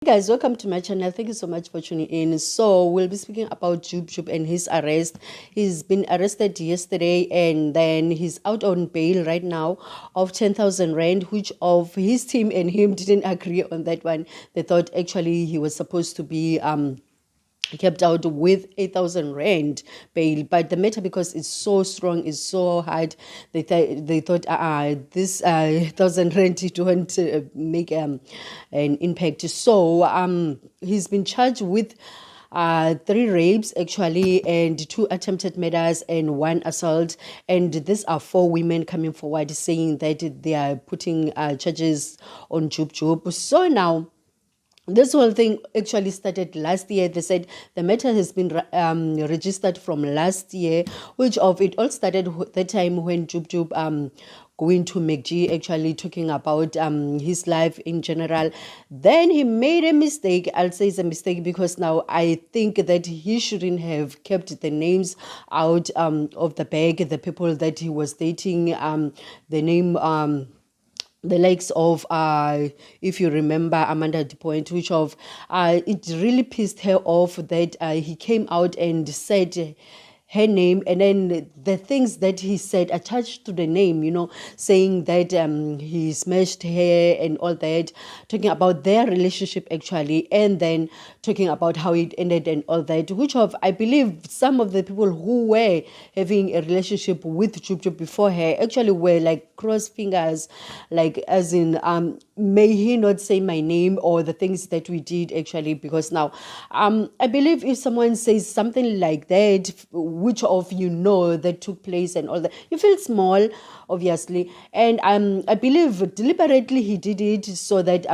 Hey guys, welcome to my channel. Thank you so much for tuning in. So we'll be speaking about Jub Jub and his arrest. He's been arrested yesterday and then he's out on bail right now of 10,000 rand, which of his team and him didn't agree on that one. They thought actually he was supposed to be kept out with 8,000 rand bail, but the matter, because it's so strong, is so hard, they thought this 1,000 rand, it won't make an impact. So he's been charged with 3 rapes actually, and 2 attempted murders and 1 assault. And these are 4 women coming forward saying that they are putting charges on Jub Jub. So now, this whole thing actually started last year. They said the matter has been registered from last year, which of it all started the time when Jub Jub going to McG, actually talking about his life in general. Then he made a mistake. I'll say it's a mistake because now I think that he shouldn't have kept the names out of the bag, the people that he was dating, the name the likes of if you remember Amanda DuPont, which of it really pissed her off that he came out and said her name, and then the things that he said attached to the name, saying that he smashed her and all that, talking about their relationship actually, and then talking about how it ended and all that, which of I believe some of the people who were having a relationship with Jub Jub before her actually were like cross fingers, like as in may he not say my name or the things that we did actually, because now I believe if someone says something like that, which of that took place and all that, you feel small, obviously. And I believe deliberately he did it so that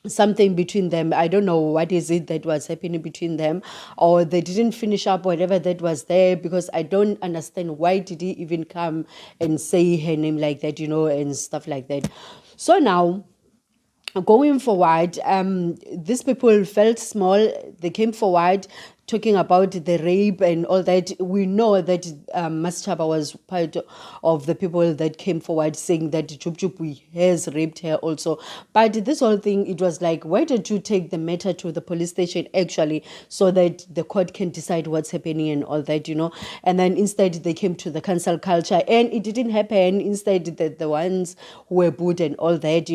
something between them, I don't know what is it that was happening between them, or they didn't finish up whatever that was there, because I don't understand why did he even come and say her name like that, and stuff like that. So now, going forward, these people felt small. They came forward talking about the rape and all that. We know that Maschaba was part of the people that came forward saying that Jub Jub has raped her also. But this whole thing, it was like, why don't you take the matter to the police station actually, so that the court can decide what's happening and all that, And then instead they came to the cancel culture and it didn't happen. Instead, the ones who were booed and all that,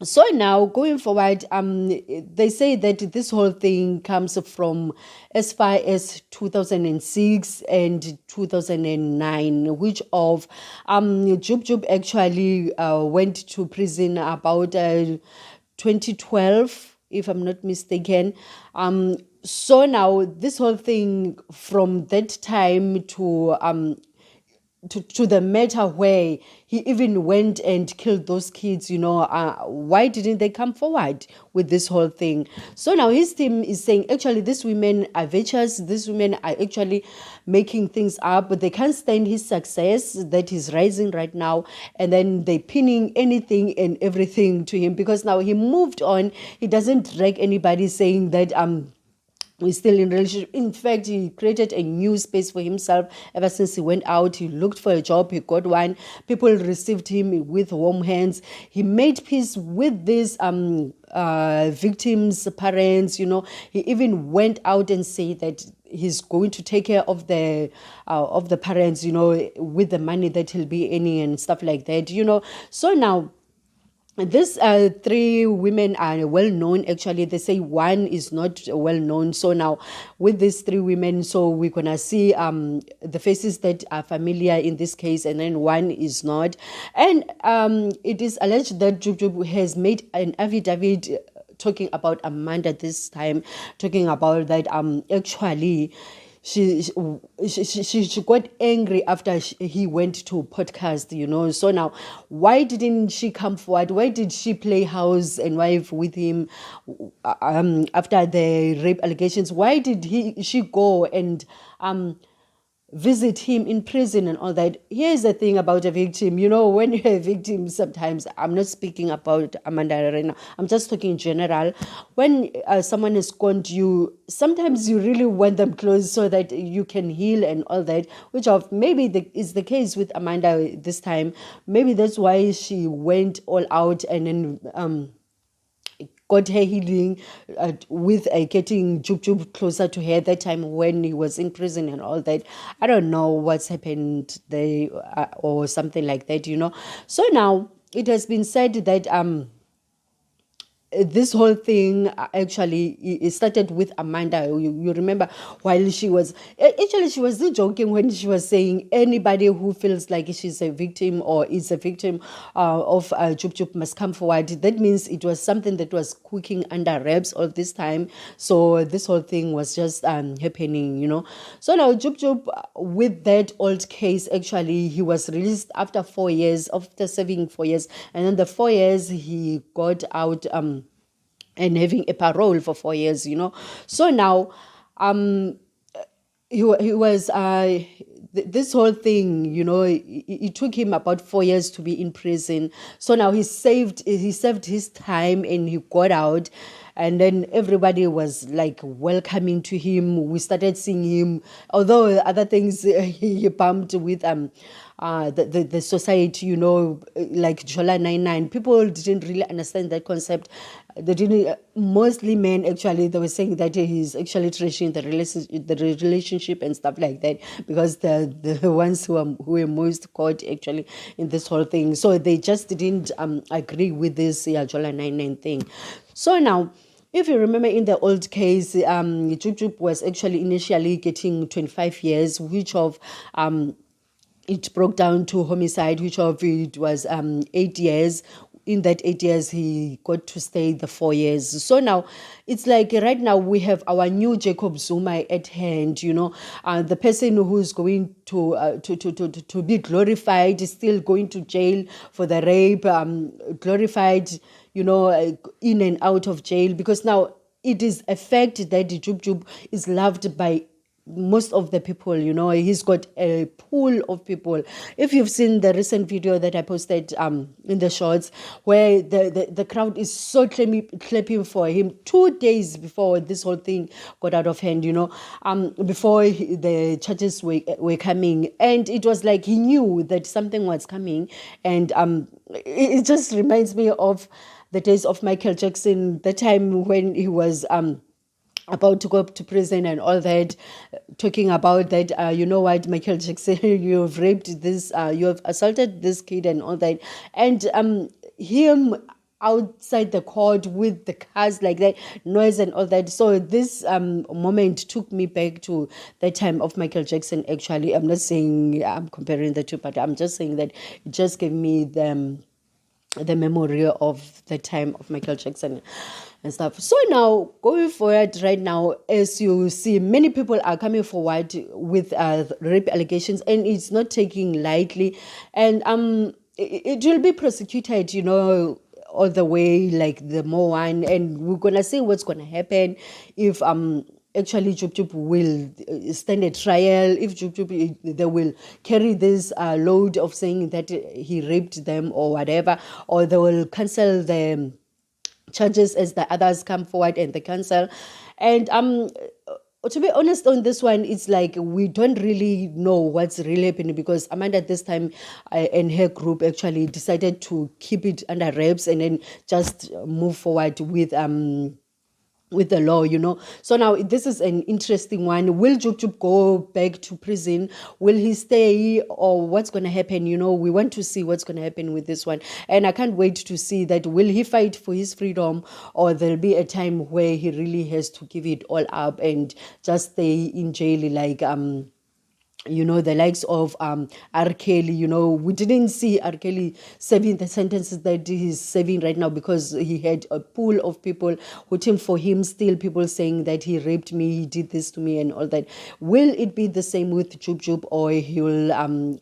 So now, going forward, they say that this whole thing comes from as far as 2006 and 2009, which of Jub Jub actually went to prison about 2012, if I'm not mistaken. So now, this whole thing from that time to the matter where he even went and killed those kids, why didn't they come forward with this whole thing? So now his team is saying, actually, these women are virtuous. These women are actually making things up, but they can't stand his success that is rising right now. And then they pinning anything and everything to him, because now he moved on. He doesn't drag anybody saying that, he's still in relationship. In fact, he created a new space for himself. Ever since he went out, he looked for a job, he got one. People received him with warm hands. He made peace with these victims' parents. He even went out and said that he's going to take care of the parents, with the money that he'll be earning and stuff like that. So now, these 3 women are well known. Actually, they say one is not well known. So now, with these 3 women, so we're gonna see the faces that are familiar in this case, and then one is not. And it is alleged that Jub Jub has made an affidavit talking about Amanda this time, talking about that actually she got angry after he went to podcast, So now, why didn't she come forward? Why did she play house and wife with him after the rape allegations? Why did she go and visit him in prison and all that? Here's the thing about a victim. When you're a victim, sometimes, I'm not speaking about Amanda right now, I'm just talking in general. When someone has scorned you, sometimes you really want them close so that you can heal and all that, which of maybe is the case with Amanda this time. Maybe that's why she went all out and then got her healing with getting Jub Jub closer to her that time when he was in prison and all that. I don't know what's happened there or something like that, So now it has been said that this whole thing actually it started with Amanda. You remember while she was actually she was still joking when she was saying anybody who feels like she's a victim or is a victim of Jub Jub must come forward. That means it was something that was cooking under wraps all this time. So this whole thing was just happening, So now Jub Jub, with that old case, actually he was released after 4 years, after serving 4 years, and then the 4 years he got out and having a parole for 4 years, So now he was this whole thing, it took him about 4 years to be in prison. So now he served his time and he got out, and then everybody was like welcoming to him. We started seeing him, although other things he bumped with the society, like Jola 99. People didn't really understand that concept. They didn't. Mostly men, actually, they were saying that he's actually trashing the relationship and stuff like that, because the ones who were most caught actually in this whole thing. So they just didn't agree with this Jola 99 thing. So now, if you remember in the old case, Jub Jub was actually initially getting 25 years, which of it broke down to homicide, which of it was 8 years. In that 8 years, he got to stay the 4 years. So now, it's like right now we have our new Jacob Zuma at hand. The person who's going to be glorified is still going to jail for the rape, glorified, in and out of jail, because now it is a fact that Jub Jub is loved by most of the people. He's got a pool of people. If you've seen the recent video that I posted in the shorts, where the crowd is so clapping for him 2 days before this whole thing got out of hand, before the charges were coming, and it was like he knew that something was coming. And it just reminds me of the days of Michael Jackson, the time when he was about to go to prison and all that, talking about that, you know what, Michael Jackson, you have raped this, you have assaulted this kid and all that. And him outside the court with the cars like that, noise and all that. So this moment took me back to the time of Michael Jackson, actually. I'm not saying I'm comparing the two, but I'm just saying that it just gave me the memory of the time of Michael Jackson and stuff. So now, going forward right now, as you see, many people are coming forward with rape allegations, and it's not taking lightly. And it will be prosecuted, all the way, like the more one. And we're going to see what's going to happen if actually Jub Jub will stand a trial, if Jub Jub, they will carry this load of saying that he raped them or whatever, or they will cancel the charges as the others come forward and they cancel. And to be honest on this one, it's like we don't really know what's really happening, because Amanda this time and her group actually decided to keep it under wraps and then just move forward with the law, So now this is an interesting one. Will Jub Jub go back to prison? Will he stay, or what's going to happen? We want to see what's going to happen with this one. And I can't wait to see that. Will he fight for his freedom, or there'll be a time where he really has to give it all up and just stay in jail like the likes of R. Kelly. We didn't see R. Kelly serving the sentences that he's serving right now, because he had a pool of people waiting for him, still people saying that he raped me, he did this to me and all that. Will it be the same with Jub Jub, or he will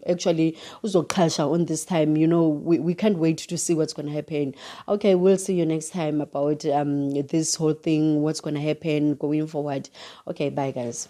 actually also culture on this time? We can't wait to see what's going to happen. Okay, we'll see you next time about this whole thing, what's going to happen going forward. Okay, bye guys.